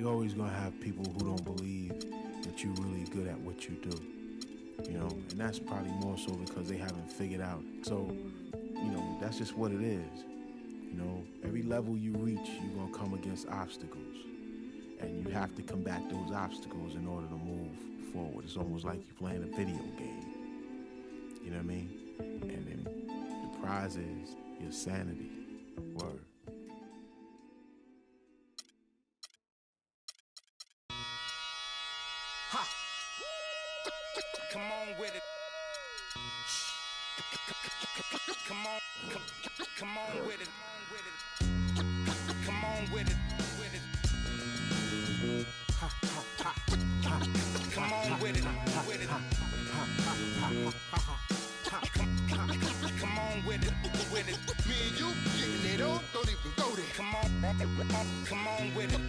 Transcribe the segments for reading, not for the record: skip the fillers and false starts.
you're always going to have people who don't believe that you're really good at what you do. You know, and that's probably more so because they haven't figured out. So, you know, that's just what it is. You know, every level you reach, you're going to come against obstacles. And you have to combat those obstacles in order to move forward. It's almost like you're playing a video game. You know what I mean? And then the prize is your sanity. Word. Ha! Come on with it. Come on with it. Come on with it. Ha, ha, ha, ha. Come on with it. With it. Ha, ha, ha, ha. Come on with it. With it. Me and you getting it on, don't even go there. Come on with it.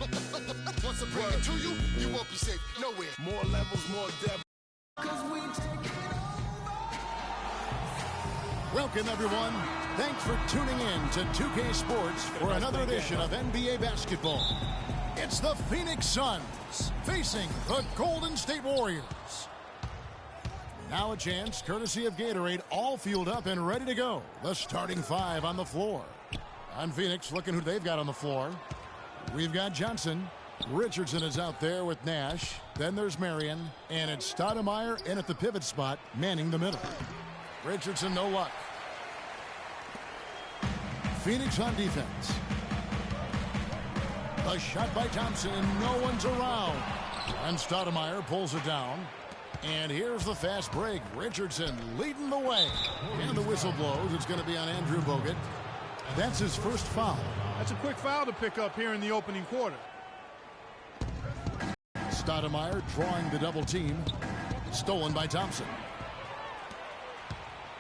Once I bring it to you, you won't be safe nowhere. More levels, more depth. Welcome, everyone. Thanks for tuning in to 2K Sports for another edition of NBA basketball. It's the Phoenix Suns facing the Golden State Warriors. Now a chance, courtesy of Gatorade, all fueled up and ready to go. The starting five on the floor. On Phoenix, looking who they've got on the floor. We've got Johnson. Richardson is out there with Nash. Then there's Marion. And it's Stoudemire in at the pivot spot, manning the middle. Richardson, no luck. Phoenix on defense. The shot by Thompson, and no one's around. And Stoudemire pulls it down. And here's the fast break. Richardson leading the way. And the whistle blows. It's going to be on Andrew Bogut. That's his first foul. That's a quick foul to pick up here in the opening quarter. Stoudemire drawing the double team. Stolen by Thompson.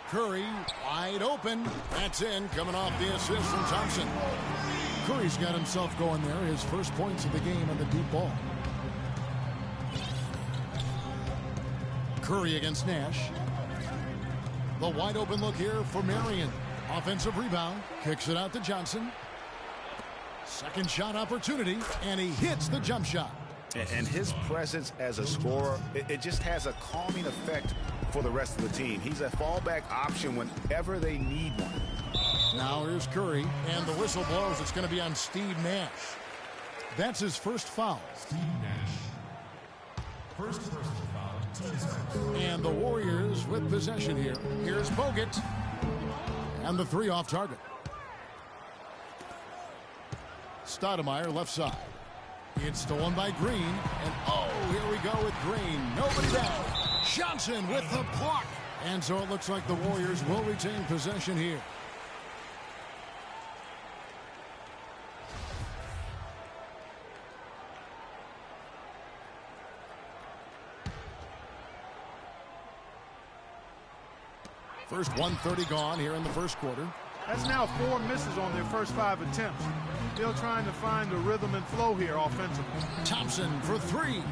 Curry wide open. That's in, coming off the assist from Thompson. Curry's got himself going there. His first points of the game on the deep ball. Curry against Nash. The wide open look here for Marion. Offensive rebound. Kicks it out to Johnson. Second shot opportunity, and he hits the jump shot. And his presence as a scorer, it just has a calming effect for the rest of the team. He's a fallback option whenever they need one. Now here's Curry, and the whistle blows. It's going to be on Steve Nash. That's his first foul. Steve Nash. First personal foul. And the Warriors with possession here. Here's Bogut. And the three off target. Stoudemire left side. It's stolen by Green. And oh, here we go with Green. Nobody down. Johnson with the block. And so it looks like the Warriors will retain possession here. First 1:30 gone here in the first quarter. That's now 4 misses on their first 5 attempts. Still trying to find the rhythm and flow here offensively. Thompson for three.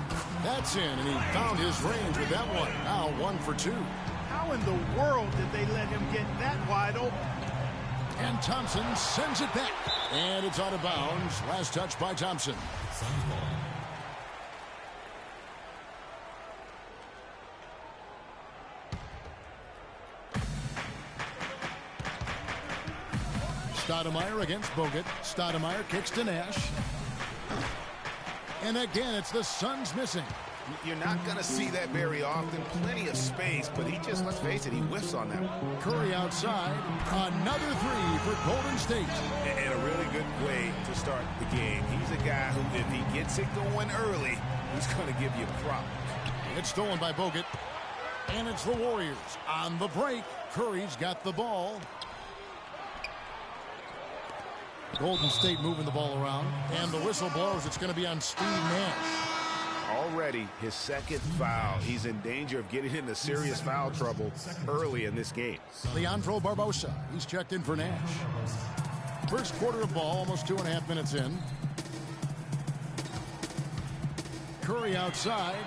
That's in, and he found his range with that one. Now 1 for 2. How in the world did they let him get that wide open? And Thompson sends it back. And it's out of bounds. Last touch by Thompson. Stoudemire against Bogut. Stoudemire kicks to Nash. And again, it's the Suns missing. You're not going to see that very often. Plenty of space, but he just, let's face it, he whiffs on that one. Curry outside. Another three for Golden State. And a really good way to start the game. He's a guy who, if he gets it going early, he's going to give you a prop. It's stolen by Bogut. And it's the Warriors on the break. Curry's got the ball. Golden State moving the ball around. And the whistle blows. It's going to be on Steve Nash. Already his second foul. He's in danger of getting into serious foul trouble early in this game. Leandro Barbosa. He's checked in for Nash. First quarter of ball, almost 2.5 minutes in. Curry outside.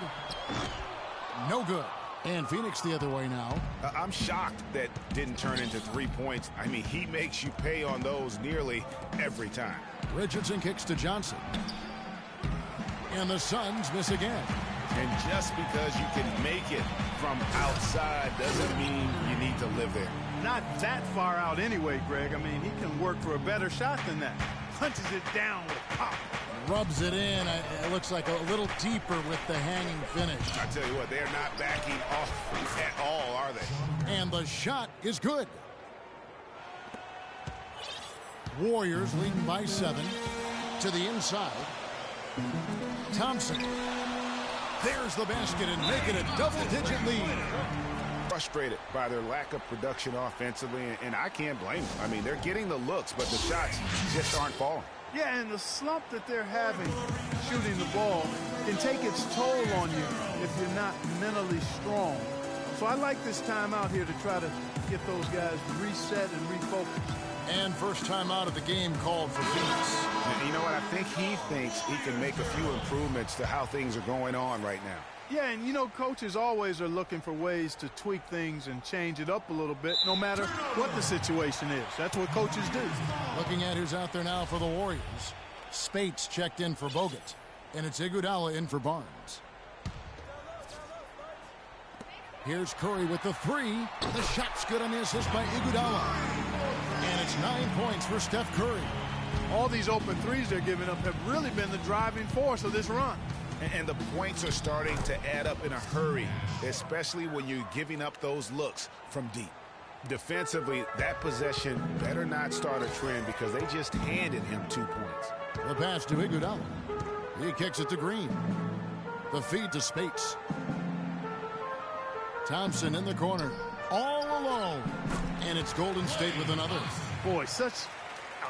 No good. And Phoenix the other way now. I'm shocked that didn't turn into 3 points. I mean, he makes you pay on those nearly every time. Richardson kicks to Johnson. And the Suns miss again. And just because you can make it from outside doesn't mean you need to live there. Not that far out anyway, Greg. I mean, he can work for a better shot than that. Punches it down with pop. Rubs it in. It looks like a little deeper with the hanging finish. I tell you what, they're not backing off at all, are they? And the shot is good. Warriors leading by 7 to the inside. Thompson. There's the basket and making a double-digit lead. Frustrated by their lack of production offensively, and I can't blame them. I mean, they're getting the looks, but the shots just aren't falling. Yeah, and the slump that they're having shooting the ball can take its toll on you if you're not mentally strong. So I like this timeout here to try to get those guys reset and refocused. And first time out of the game called for Phoenix. And you know what? I think he thinks he can make a few improvements to how things are going on right now. Yeah, and you know, coaches always are looking for ways to tweak things and change it up a little bit, no matter what the situation is. That's what coaches do. Looking at who's out there now for the Warriors. Spates checked in for Bogut, and it's Iguodala in for Barnes. Here's Curry with the 3. The shot's good on the assist by Iguodala. And it's 9 points for Steph Curry. All these open threes they're giving up have really been the driving force of this run. And the points are starting to add up in a hurry, especially when you're giving up those looks from deep. Defensively, that possession better not start a trend because they just handed him 2 points. The pass to Iguodala. He kicks it to Green. The feed to Spates. Thompson in the corner. All alone. And it's Golden State with another. Boy, such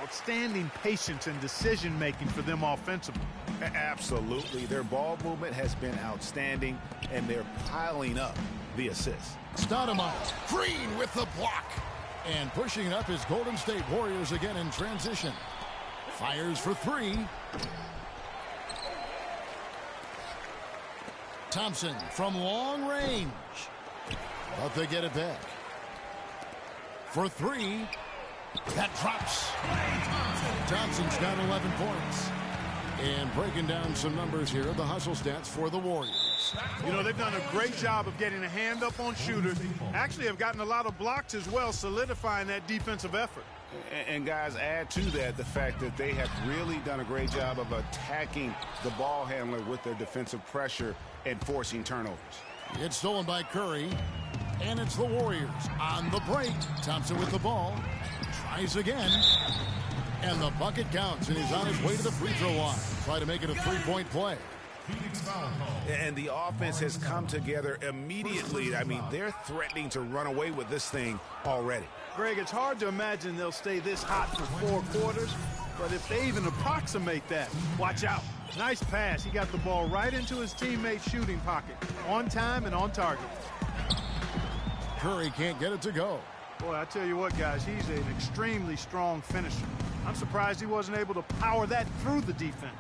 outstanding patience and decision-making for them offensively. Absolutely. Their ball movement has been outstanding, and they're piling up the assists. Stoudemire. Green with the block. And pushing it up is Golden State Warriors again in transition. Fires for 3. Thompson from long range. But they get it back. For 3. That drops. Thompson's got 11 points. And breaking down some numbers here, the hustle stats for the Warriors. You know, they've done a great job of getting a hand up on shooters. Actually have gotten a lot of blocks as well, solidifying that defensive effort. And guys, add to that the fact that they have really done a great job of attacking the ball handler with their defensive pressure and forcing turnovers. It's stolen by Curry. And it's the Warriors on the break. Thompson with the ball. Tries again. And the bucket counts, and he's on his way to the free throw line. Try to make it a three-point play. And the offense has come together immediately. I mean, they're threatening to run away with this thing already. Greg, it's hard to imagine they'll stay this hot for 4 quarters, but if they even approximate that, watch out. Nice pass. He got the ball right into his teammate's shooting pocket. On time and on target. Curry can't get it to go. Boy, I tell you what, guys, he's an extremely strong finisher. I'm surprised he wasn't able to power that through the defense.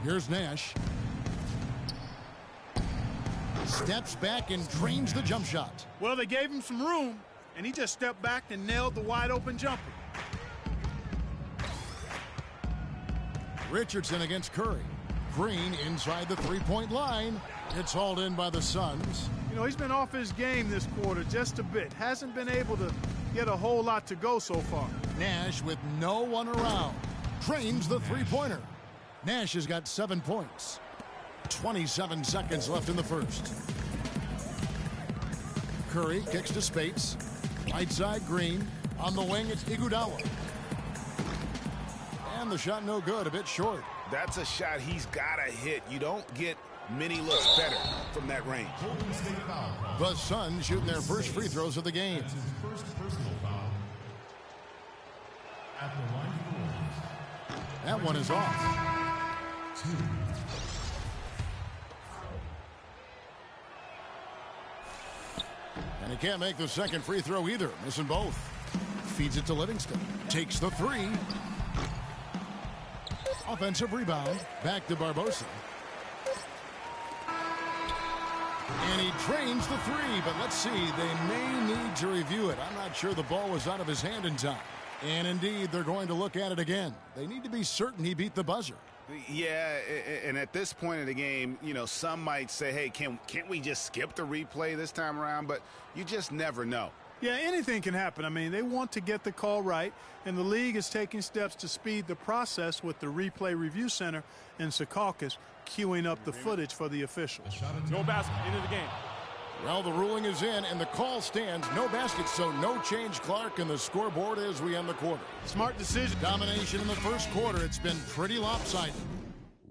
Here's Nash. Steps back and drains the jump shot. Well, they gave him some room, and he just stepped back and nailed the wide-open jumper. Richardson against Curry. Green inside the three-point line. It's hauled in by the Suns. You know, he's been off his game this quarter just a bit. Hasn't been able to get a whole lot to go so far. Nash with no one around. Drains the three-pointer. Nash has got 7 points. 27 seconds left in the first. Curry kicks to Spates. Right side, Green. On the wing, it's Iguodala. And the shot no good, a bit short. That's a shot he's got to hit. You don't get many looks better from that range. The Suns shooting their first free throws of the game. That's his first personal foul at the line for That one is off. 2. And he can't make the second free throw either, missing both. Feeds it to Livingston. Takes the 3. Offensive rebound. Back to Barbosa. And he drains the 3, but let's see. They may need to review it. I'm not sure the ball was out of his hand in time. And indeed, they're going to look at it again. They need to be certain he beat the buzzer. Yeah, and at this point in the game, you know, some might say, hey, can't we just skip the replay this time around? But you just never know. Yeah, anything can happen. I mean, they want to get the call right, and the league is taking steps to speed the process with the Replay Review Center in Secaucus queuing up the footage for the officials. No basket, end of the game. Well, the ruling is in, and the call stands. No basket, so no change, Clark, and the scoreboard as we end the quarter. Smart decision. Domination in the first quarter. It's been pretty lopsided.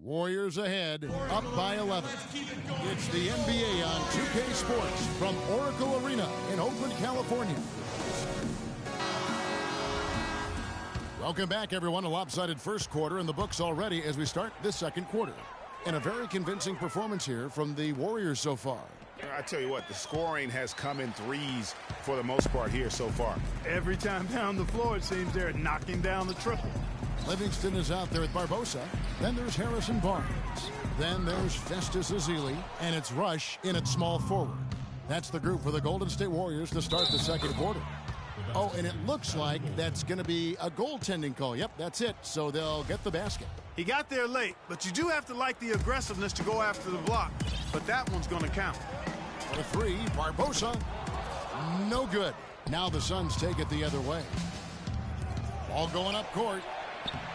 Warriors ahead, up by 11. It's the NBA on 2K Sports from Oracle Arena in Oakland, California. Welcome back, everyone. A lopsided first quarter in the books already as we start this second quarter. And a very convincing performance here from the Warriors so far. I tell you what, the scoring has come in threes for the most part here so far. Every time down the floor, it seems they're knocking down the triple. Livingston is out there at Barbosa. Then there's Harrison Barnes. Then there's Festus Ezeli. And it's Rush in at small forward. That's the group for the Golden State Warriors to start the second quarter. Oh, and it looks like that's going to be a goaltending call. Yep, that's it. So they'll get the basket. He got there late, but you do have to like the aggressiveness to go after the block. But that one's going to count. For three, Barbosa. No good. Now the Suns take it the other way. Ball going up court.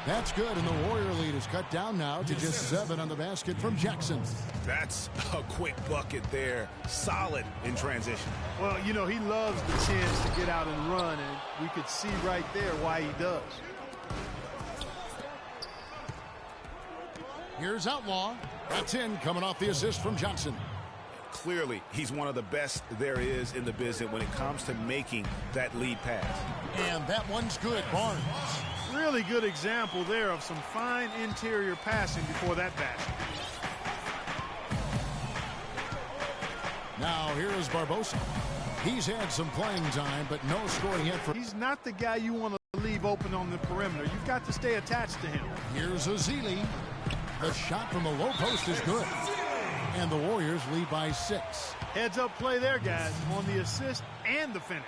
That's good, and the Warrior lead is cut down now to just 7 on the basket from Jackson. That's a quick bucket there. Solid in transition. Well, you know, he loves the chance to get out and run, and we could see right there why he does. Here's Outlaw. That's in, coming off the assist from Johnson. Clearly, he's one of the best there is in the business when it comes to making that lead pass. And that one's good, Barnes. Really good example there of some fine interior passing before that basket. Now here is Barbosa. He's had some playing time, but no scoring yet. He's not the guy you want to leave open on the perimeter. You've got to stay attached to him. Here's Ezeli. The shot from the low post is good. And the Warriors lead by 6. Heads up play there, guys, on the assist and the finish.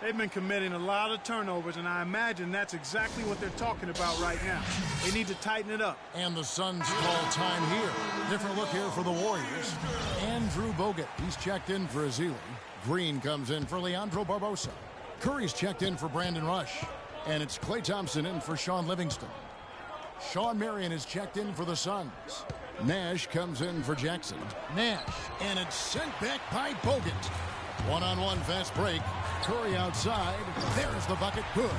They've been committing a lot of turnovers, and I imagine that's exactly what they're talking about right now. They need to tighten it up. And the Suns call time here. Different look here for the Warriors. Andrew Bogut. He's checked in for Ezeli. Green comes in for Leandro Barbosa. Curry's checked in for Brandon Rush. And it's Klay Thompson in for Sean Livingston. Sean Marion is checked in for the Suns. Nash comes in for Jackson. Nash. And it's sent back by Bogut. One-on-one fast break. Curry outside. There's the bucket. Good.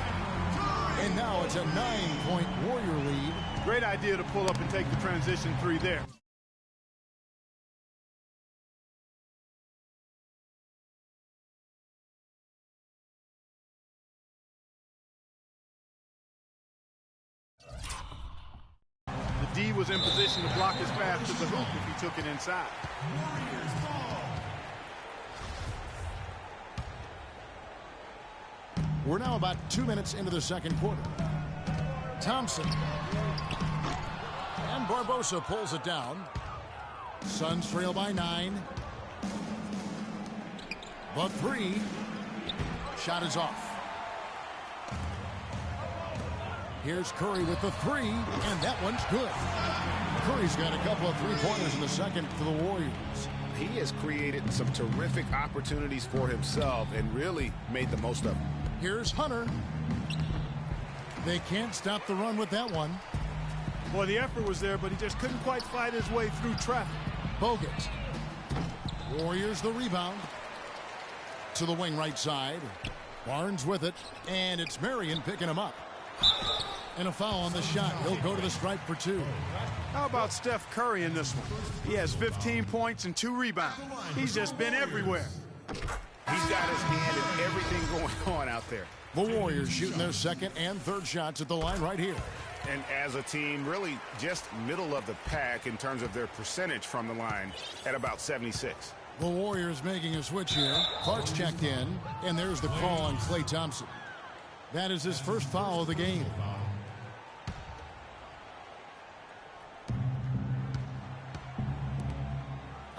And now it's a 9-point Warrior lead. Great idea to pull up and take the transition 3 there. The D was in position to block his path to the hoop if he took it inside. We're now about 2 minutes into the second quarter. Thompson. And Barbosa pulls it down. Suns trail by 9. But 3. Shot is off. Here's Curry with the 3, and that one's good. Curry's got a couple of three-pointers in the second for the Warriors. He has created some terrific opportunities for himself and really made the most of them. Here's Hunter. They can't stop the run with that one. Boy, the effort was there, but he just couldn't quite fight his way through traffic. Bogut. Warriors the rebound. To the wing right side. Barnes with it, and it's Marion picking him up. And a foul on the shot. He'll go to the stripe for 2. How about Steph Curry in this one? He has 15 points and 2 rebounds. He's just been everywhere. He's got his hand in everything going on out there. The Warriors shooting their second and third shots at the line right here. And as a team, really just middle of the pack in terms of their percentage from the line at about 76. The Warriors making a switch here. Clark's checked in, and there's the call on Klay Thompson. That is his first foul of the game.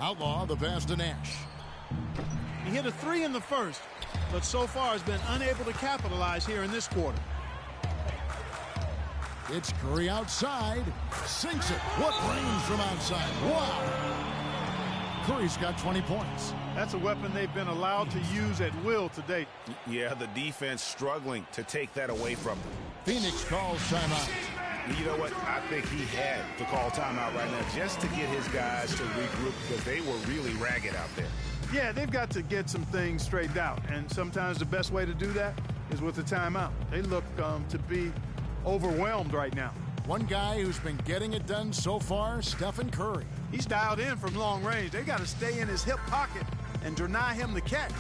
Outlaw the pass to Nash. He hit a 3 in the first, but so far has been unable to capitalize here in this quarter. It's Curry outside. Sinks it. What range from outside. Wow. Curry's got 20 points. That's a weapon they've been allowed to use at will to date. Yeah, the defense struggling to take that away from them. Phoenix calls timeout. You know what? I think he had to call timeout right now just to get his guys to regroup because they were really ragged out there. Yeah, they've got to get some things straightened out, and sometimes the best way to do that is with a timeout. They look to be overwhelmed right now. One guy who's been getting it done so far, Stephen Curry. He's dialed in from long range. They got to stay in his hip pocket and deny him the catch.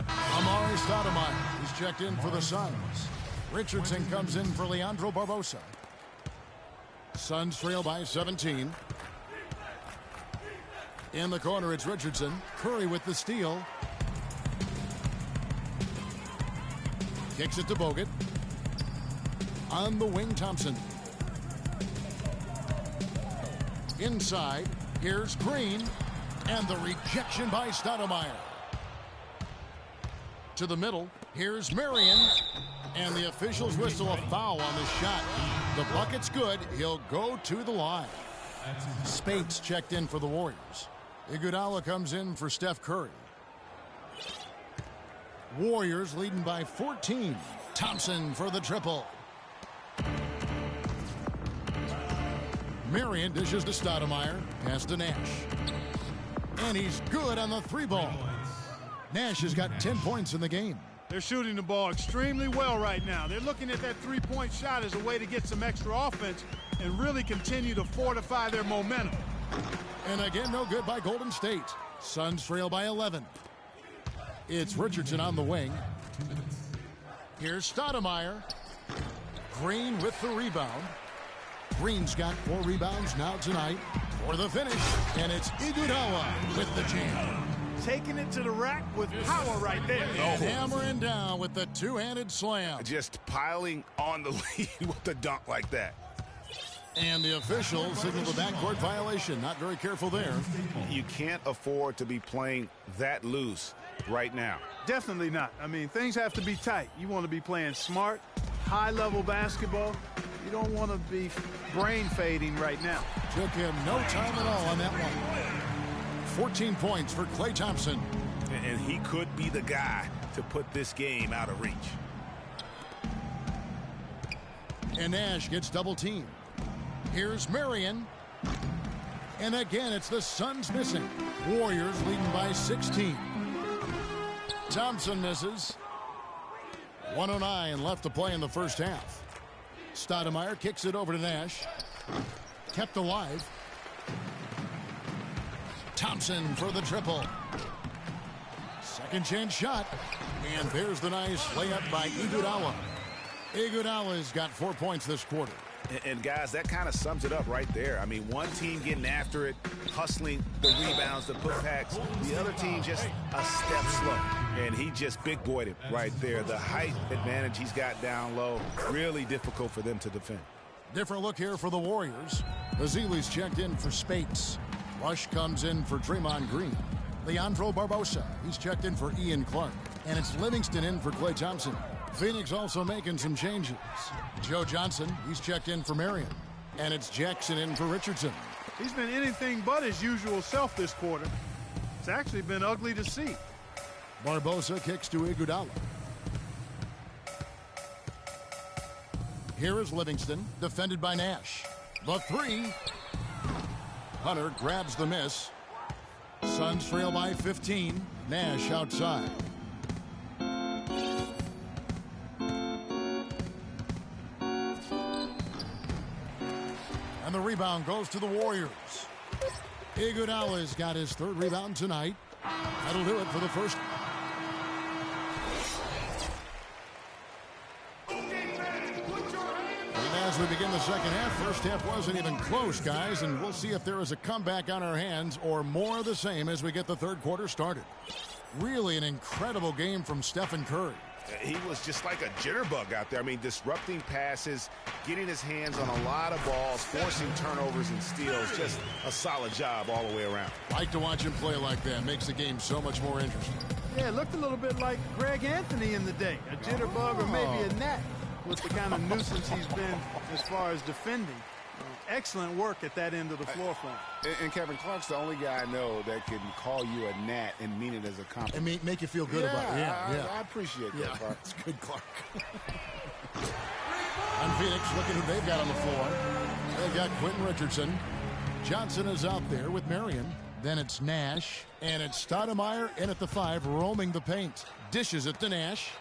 Amari Stoudemire. He's checked in for the Suns. Richardson comes in for Leandro Barbosa. Suns trail by 17. In the corner, it's Richardson. Curry with the steal. Kicks it to Bogut. On the wing, Thompson. Inside, here's Green. And the rejection by Stoudemire. To the middle, here's Marion. And the officials whistle a foul on the shot. The bucket's good. He'll go to the line. Spates checked in for the Warriors. Iguodala comes in for Steph Curry. Warriors leading by 14. Thompson for the triple. Marion dishes to Stoudemire. Pass to Nash. And he's good on the three ball. Nash has got 10 points in the game. They're shooting the ball extremely well right now. They're looking at that three-point shot as a way to get some extra offense and really continue to fortify their momentum. And again, no good by Golden State. Suns trail by 11. It's Richardson on the wing. Here's Stoudemire. Green with the rebound. Green's got 4 rebounds now tonight for the finish. And it's Iguodala with the jam. Taking it to the rack with power right there. And hammering down with the two-handed slam. Just piling on the lead with the dunk like that. And the official signaled a backcourt violation. Not very careful there. You can't afford to be playing that loose right now. Definitely not. I mean, things have to be tight. You want to be playing smart, high-level basketball. You don't want to be brain fading right now. Took him no time at all on that one. 14 points for Klay Thompson. And he could be the guy to put this game out of reach. And Nash gets double teamed. Here's Marion. And again, it's the Suns missing. Warriors leading by 16. Thompson misses. 1:09 left to play in the first half. Stoudemire kicks it over to Nash. Kept alive. Thompson for the triple. Second chance shot. And there's the nice layup by Iguodala. Iguodala's got 4 points this quarter. And guys, that kind of sums it up right there. I mean, one team getting after it, hustling the rebounds, the putbacks. The other team just a step slow. And he just big boyed it right there. The height advantage he's got down low, really difficult for them to defend. Different look here for the Warriors. Bazili's checked in for Spates. Rush comes in for Draymond Green. Leandro Barbosa, he's checked in for Ian Clark. And it's Livingston in for Klay Thompson. Phoenix also making some changes. Joe Johnson, he's checked in for Marion. And it's Jackson in for Richardson. He's been anything but his usual self this quarter. It's actually been ugly to see. Barbosa kicks to Iguodala. Here is Livingston, defended by Nash. The three. Hunter grabs the miss. Suns trail by 15. Nash outside. And the rebound goes to the Warriors. Iguodala's got his 3rd rebound tonight. That'll do it for the first. As we begin the second half, first half wasn't even close, guys, and we'll see if there is a comeback on our hands or more of the same as we get the third quarter started. Really an incredible game from Stephen Curry. He was just like a jitterbug out there. I mean, disrupting passes, getting his hands on a lot of balls, forcing turnovers and steals. Just a solid job all the way around. Like to watch him play like that. Makes the game so much more interesting. Yeah, it looked a little bit like Greg Anthony in the day. A jitterbug or maybe a gnat with the kind of nuisance he's been as far as defending. Excellent work at that end of the floor for him. And Kevin, Clark's the only guy I know that can call you a gnat and mean it as a compliment. And make you feel good about it. Yeah, I appreciate that, Clark. It's good, Clark. On Phoenix, looking who they've got on the floor. They've got Quentin Richardson. Johnson is out there with Marion. Then it's Nash. And it's Stoudemire in at the 5, roaming the paint. Dishes it to Nash.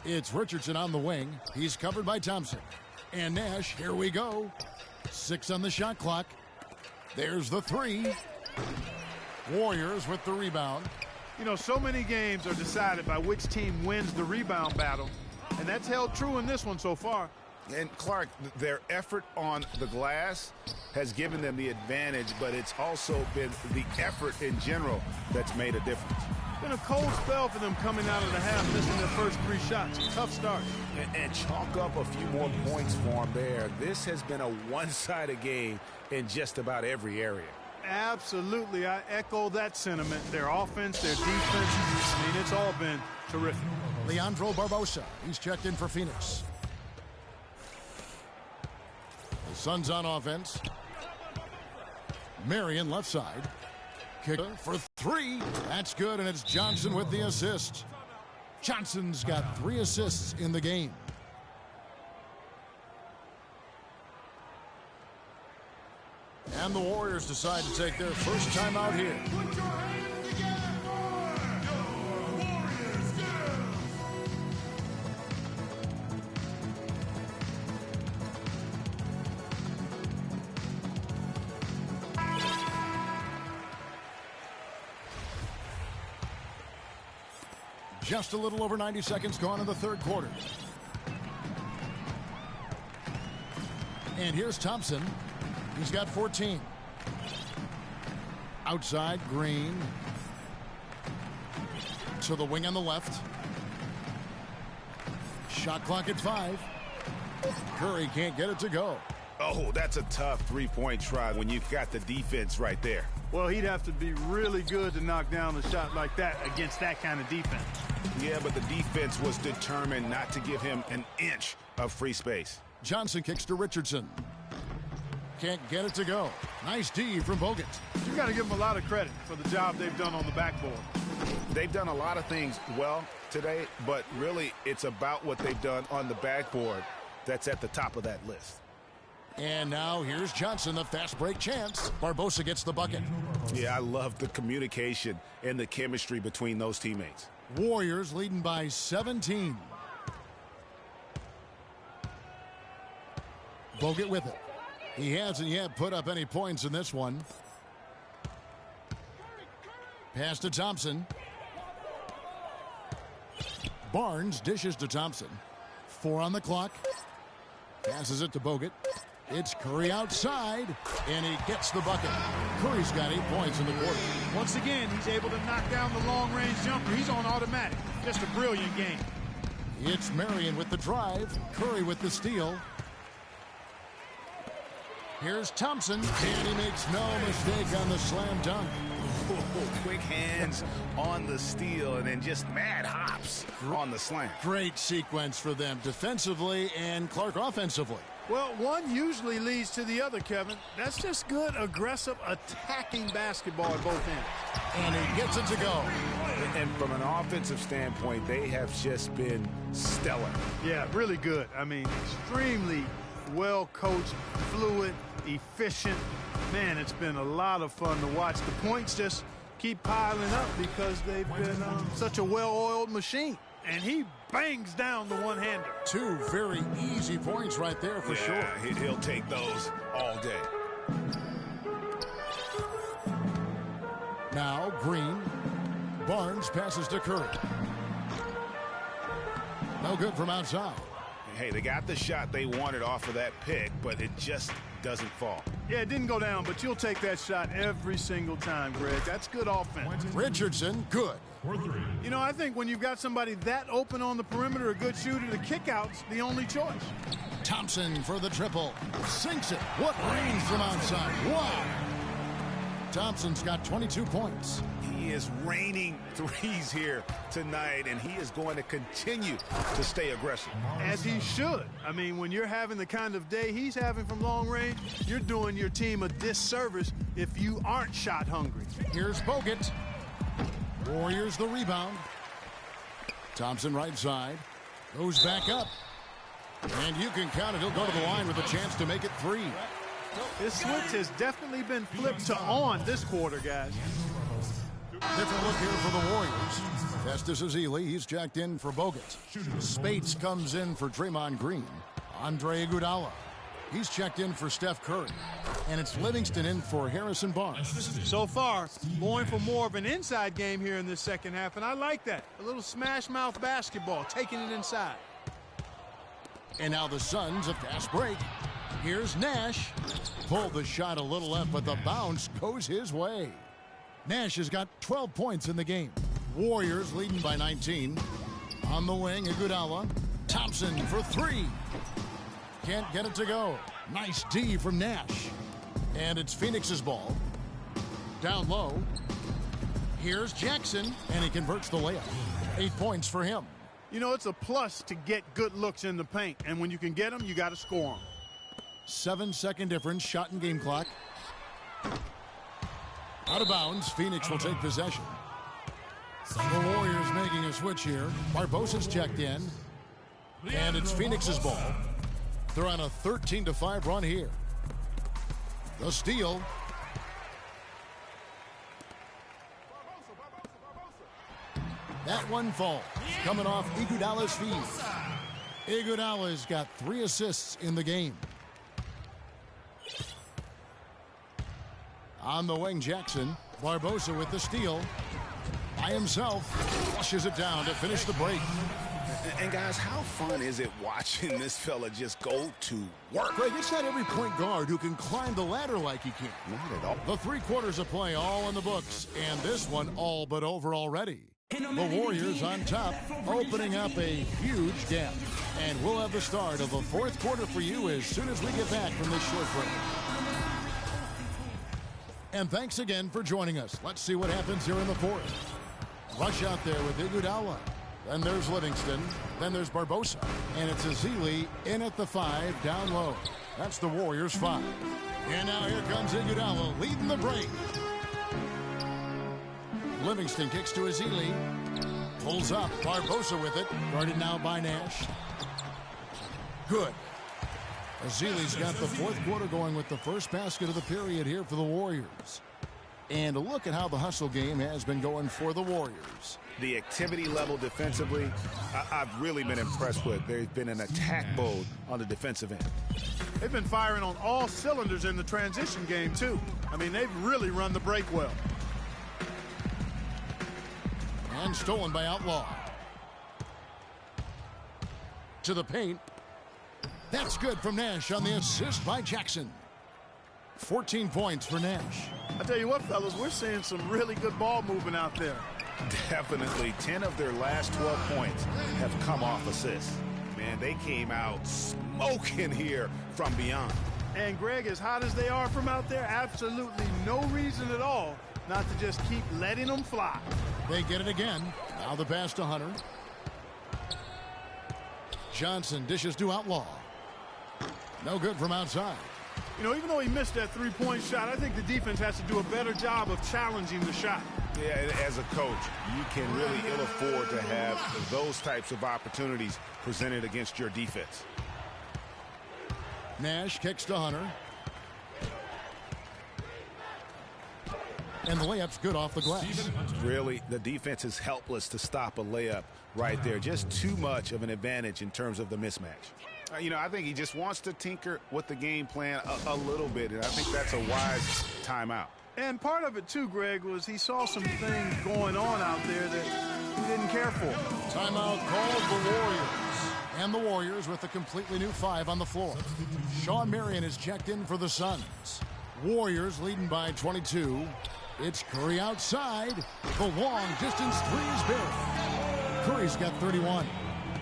It's Richardson on the wing. He's covered by Thompson. And Nash, here we go. 6 on the shot clock. There's the 3. Warriors with the rebound. You know, so many games are decided by which team wins the rebound battle. And that's held true in this one so far. And Clark, their effort on the glass has given them the advantage, but it's also been the effort in general that's made a difference. Been a cold spell for them coming out of the half, missing their first 3 shots. Tough start. And chalk up a few more points for them there. This has been a one-sided game in just about every area. Absolutely. I echo that sentiment. Their offense, their defense, I mean, it's all been terrific. Leandro Barbosa, he's checked in for Phoenix. The Suns on offense. Marion left side. Kick for 3. That's good, and it's Johnson with the assist. Johnson's got 3 assists in the game. And the Warriors decide to take their first time out here. Just a little over 90 seconds gone in the third quarter. And here's Thompson. He's got 14. Outside, Green. To the wing on the left. Shot clock at 5. Curry can't get it to go. Oh, that's a tough three-point try when you've got the defense right there. Well, he'd have to be really good to knock down a shot like that against that kind of defense. Yeah, but the defense was determined not to give him an inch of free space. Johnson kicks to Richardson. Can't get it to go. Nice D from Bogut. You got to give them a lot of credit for the job they've done on the backboard. They've done a lot of things well today, but really it's about what they've done on the backboard that's at the top of that list. And now here's Johnson, the fast break chance. Barbosa gets the bucket. Yeah, I love the communication and the chemistry between those teammates. Warriors leading by 17. Bogut with it. He hasn't yet put up any points in this one. Pass to Thompson. Barnes dishes to Thompson. 4 on the clock. Passes it to Bogut. It's Curry outside, and he gets the bucket. Curry's got 8 points in the quarter. Once again, he's able to knock down the long-range jumper. He's on automatic. Just a brilliant game. It's Marion with the drive. Curry with the steal. Here's Thompson, and he makes no mistake on the slam dunk. Quick hands on the steal, and then just mad hops on the slam. Great sequence for them defensively and Clark offensively. Well, one usually leads to the other, Kevin. That's just good, aggressive, attacking basketball at both ends. And he gets it to go. And from an offensive standpoint, they have just been stellar. Yeah, really good. I mean, extremely well-coached, fluid, efficient. Man, it's been a lot of fun to watch. The points just keep piling up because they've been such a well-oiled machine. And he bangs down the one-hander. 2 very easy points right there for sure. He'll take those all day. Now Green. Barnes passes to Curry. No good from outside. Hey, they got the shot they wanted off of that pick, but it just doesn't fall. Yeah, it didn't go down, but you'll take that shot every single time, Greg. That's good offense. Richardson, good. You know, I think when you've got somebody that open on the perimeter, a good shooter, the kickout's the only choice. Thompson for the triple. Sinks it. What range from outside. Wow. Thompson's got 22 points. He is raining threes here tonight, and he is going to continue to stay aggressive. As he should. I mean, when you're having the kind of day he's having from long range, you're doing your team a disservice if you aren't shot hungry. Here's Bogut. Warriors the rebound. Thompson right side. Goes back up. And you can count it. He'll go to the line with a chance to make it 3. This switch has definitely been flipped to on this quarter, guys. Different look here for the Warriors. Festus Ezeli, he's checked in for Bogut. Spates comes in for Draymond Green. Andre Iguodala, he's checked in for Steph Curry. And it's Livingston in for Harrison Barnes. So far, going for more of an inside game here in this second half, and I like that. A little smash mouth basketball, taking it inside. And now the Suns, a fast break. Here's Nash. Pulled the shot a little left, but the bounce goes his way. Nash has got 12 points in the game. Warriors leading by 19. On the wing, Iguodala. Thompson for 3. Can't get it to go. Nice D from Nash. And it's Phoenix's ball. Down low. Here's Jackson, and he converts the layup. 8 points for him. You know, it's a plus to get good looks in the paint, and when you can get them, you got to score them. 7-second difference, shot and game clock. Out of bounds, Phoenix will take possession. The Warriors making a switch here. Barbosa's checked in. And it's Phoenix's ball. They're on a 13-5 run here. The steal. That one falls. Coming off Iguodala's feet. Iguodala's got 3 assists in the game. On the wing, Jackson. Barbosa with the steal. By himself. Flushes it down to finish the break. And guys, how fun is it watching this fella just go to work? Greg, it's not every point guard who can climb the ladder like he can. Not at all. The 3 quarters of play all in the books, and this one all but over already. The Warriors on top, opening up a huge gap. And we'll have the start of the 4th quarter for you as soon as we get back from this short break. And thanks again for joining us. Let's see what happens here in the 4th. Rush out there with Iguodala. Then there's Livingston. Then there's Barbosa. And it's Ezeli in at the 5, down low. That's the Warriors' 5. And now here comes Iguodala leading the break. Livingston kicks to Ezeli. Pulls up. Barbosa with it. Guarded now by Nash. Good. Ezeli's got the 4th quarter going with the first basket of the period here for the Warriors. And look at how the hustle game has been going for the Warriors. The activity level defensively, I've really been impressed with. There's been an attack mode on the defensive end. They've been firing on all cylinders in the transition game, too. I mean, they've really run the break well. And stolen by Outlaw. To the paint. That's good from Nash on the assist by Jackson. 14 points for Nash. I tell you what, fellas, we're seeing some really good ball movement out there. Definitely. 10 of their last 12 points have come off assists. Man, they came out smoking here from beyond. And, Greg, as hot as they are from out there, absolutely no reason at all not to just keep letting them fly. They get it again. Now the pass to Hunter. Johnson dishes to Outlaw. No good from outside. You know, even though he missed that 3-point shot, I think the defense has to do a better job of challenging the shot. Yeah, as a coach, you can really ill afford to have those types of opportunities presented against your defense. Nash kicks to Hunter. And the layup's good off the glass. Really, the defense is helpless to stop a layup right there. Just too much of an advantage in terms of the mismatch. You know, I think he just wants to tinker with the game plan a little bit, and I think that's a wise timeout. And part of it, too, Greg, was he saw some things going on out there that he didn't care for. Timeout called the Warriors. And the Warriors with a completely new 5 on the floor. Sean Marion is checked in for the Suns. Warriors leading by 22. It's Curry outside. The long distance three is buried. Curry's got 31.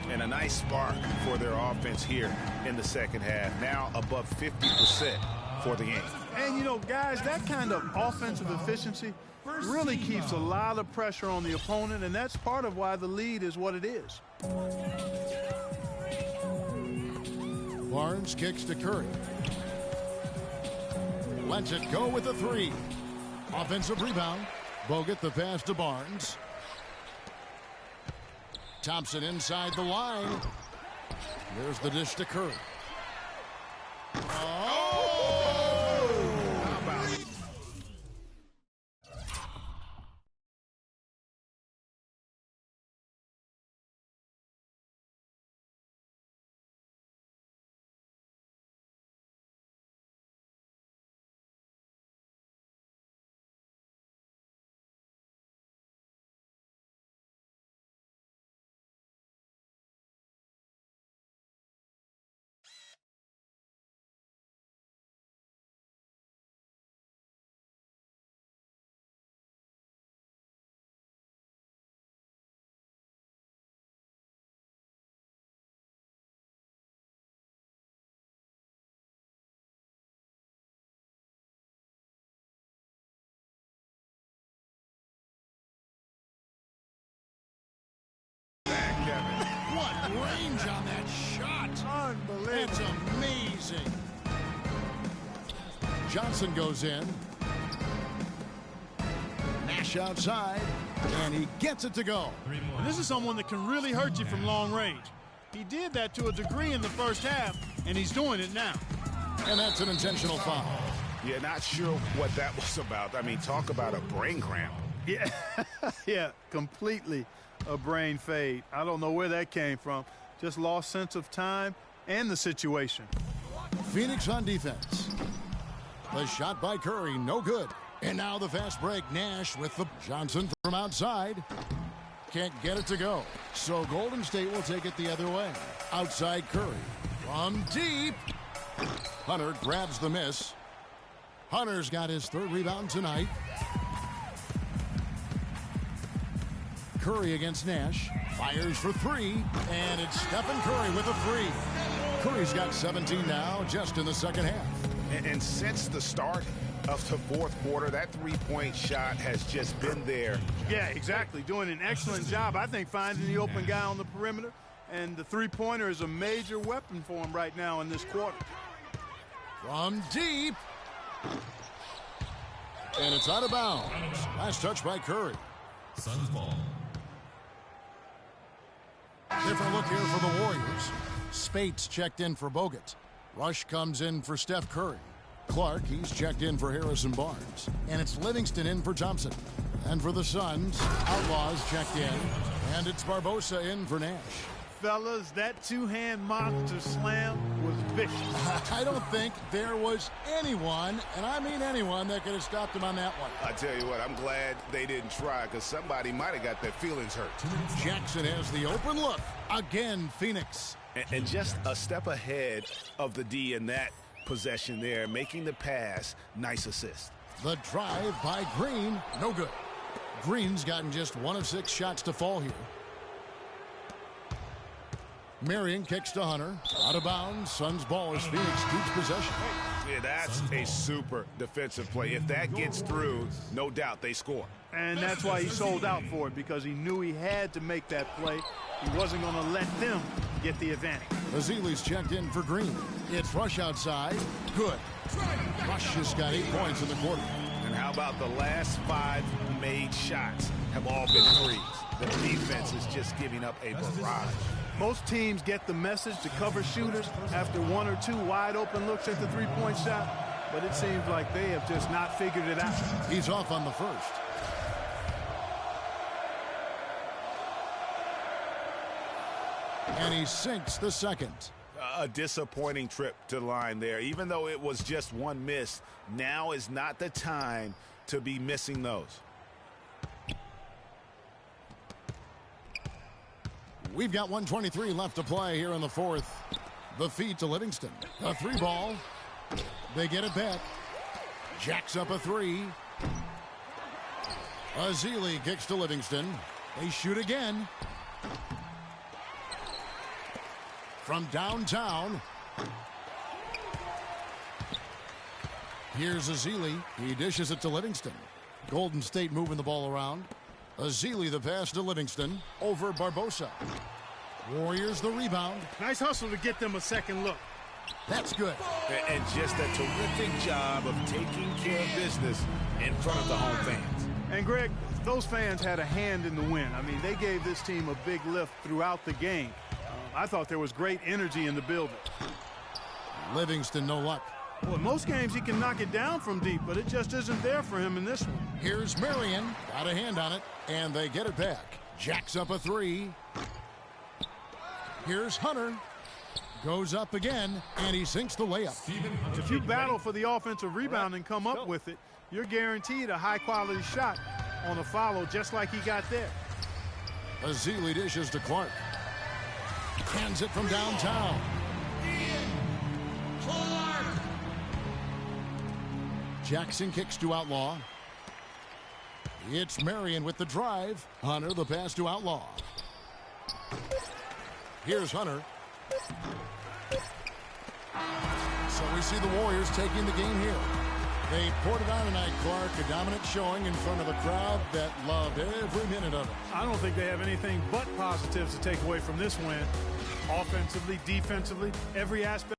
And a nice spark for their offense here in the second half. Now above 50% for the game. And, you know, guys, that kind of offensive efficiency really keeps a lot of pressure on the opponent, and that's part of why the lead is what it is. Barnes kicks to Curry. Lets it go with a 3. Offensive rebound. Bogut the pass to Barnes. Thompson inside the line. Here's the dish to Curry. Oh! How about it? What range on that shot! Unbelievable. It's amazing. Johnson goes in. Nash outside. And he gets it to go. This is someone that can really hurt you from long range. He did that to a degree in the first half, and he's doing it now. And that's an intentional foul. Yeah, not sure what that was about. I mean, talk about a brain cramp. Yeah, yeah, completely a brain fade. I don't know where that came from. Just lost sense of time and the situation. Phoenix on defense. The shot by Curry, no good. And now the fast break. Nash with the Johnson from outside. Can't get it to go. So Golden State will take it the other way. Outside Curry. From deep. Hunter grabs the miss. Hunter's got his 3rd rebound tonight. Curry against Nash. Fires for 3. And it's Stephen Curry with a 3. Curry's got 17 now just in the second half. And since the start of the fourth quarter, that three-point shot has just been there. Yeah, exactly. Doing an excellent job, I think, finding the open guy on the perimeter. And the three-pointer is a major weapon for him right now in this quarter. From deep. And it's out of bounds. Last touch by Curry. Suns ball. Different look here for the Warriors. Spates checked in for Bogut. Rush comes in for Steph Curry. Clark, he's checked in for Harrison Barnes. And it's Livingston in for Thompson. And for the Suns, Outlaws checked in. And it's Barbosa in for Nash. Fellas, that two-hand monster slam was vicious. I don't think there was anyone, and I mean anyone, that could have stopped him on that one. I tell you what, I'm glad they didn't try, because somebody might have got their feelings hurt. Jackson has the open look. Again, Phoenix. And just a step ahead of the D in that possession there, making the pass. Nice assist. The drive by Green, no good. Green's gotten just 1 of 6 shots to fall here. Marion kicks to Hunter. Out of bounds. Suns ball as Phoenix keeps possession. Yeah, that's a super defensive play. If that gets through, no doubt they score. And that's why he sold out for it, because he knew he had to make that play. He wasn't going to let them get the advantage. Azili's checked in for Green. It's Rush outside. Good. Rush has got 8 points in the quarter. And how about the last 5 made shots have all been threes? The defense is just giving up a barrage. Most teams get the message to cover shooters after 1 or 2 wide open looks at the three-point shot, but it seems like they have just not figured it out. He's off on the first. And he sinks the second. A disappointing trip to the line there. Even though it was just 1 miss, now is not the time to be missing those. We've got 1:23 left to play here in the fourth. The feed to Livingston. A 3-ball. They get it back. Jacks up a 3. Azili kicks to Livingston. They shoot again. From downtown. Here's Azili. He dishes it to Livingston. Golden State moving the ball around. Azili the pass to Livingston. Over Barbosa. Warriors the rebound. Nice hustle to get them a second look. That's good. And just a terrific job of taking care of business in front of the home fans. And, Greg, those fans had a hand in the win. I mean, they gave this team a big lift throughout the game. I thought there was great energy in the building. Livingston, no luck. Well, in most games he can knock it down from deep, but it just isn't there for him in this one. Here's Marion. Got a hand on it, and they get it back. Jacks up a 3. Here's Hunter. Goes up again, and he sinks the layup. If you battle for the offensive rebound and come up with it, you're guaranteed a high-quality shot on a follow just like he got there. Azili dishes to Clark. Hands it from downtown. Jackson kicks to Outlaw. It's Marion with the drive. Hunter the pass to Outlaw. Here's Hunter. So we see the Warriors taking the game here. They poured it on tonight, Clark. A dominant showing in front of a crowd that loved every minute of it. I don't think they have anything but positives to take away from this win. Offensively, defensively, every aspect.